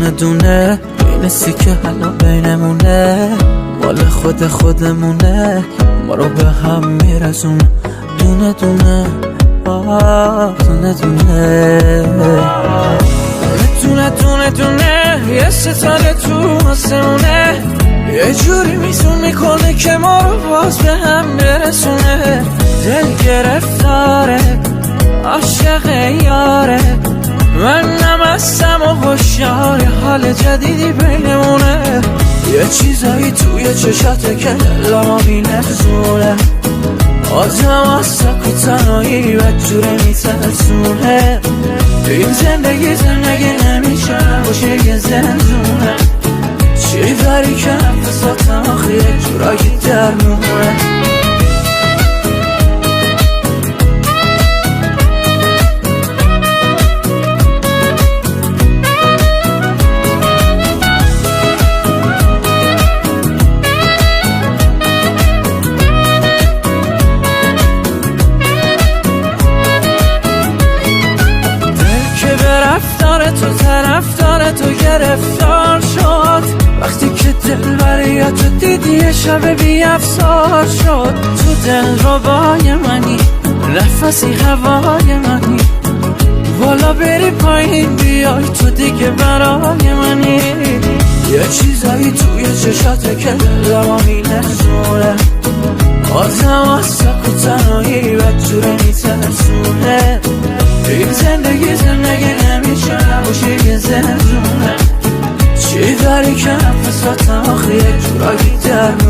دونه دونه می‌نسی که حالا بینمونه، مال خودمونه، ما رو به هم میرسونه. دونه دونه دونه دونه دونه دونه یه ستاره تو آسمونه، یه جوری میزون میکنه که ما رو باز به هم برسونه. دل گرفتاره عاشق یاره، من نمستم و هوشیار حال جدیدی بینمونه. یه چیزایی توی چشاته که دلما بی‌نظونه، آدم از سکو تنهایی بدجوره میترسونه. این زندگی نمیشه باشه یه زندونه، چی داری که نفساتم آخه یه جورایی درمونه. تو طرفدار تو گرفتار شد، وقتی که دل برای تو دیدی یه شب بی افسار شد. تو دل ربای منی، نفسی هوای منی، بالا بری پایین بیای تو دیگه برای منی. یه چیزایی توی چشاته که دلما می‌نسونه، آدم از سکو تنهایی بدجوره میترسونه. این زندگی نمیشه نباشه یه زندونه، چی داری که نفساتم آخه یه جورایی در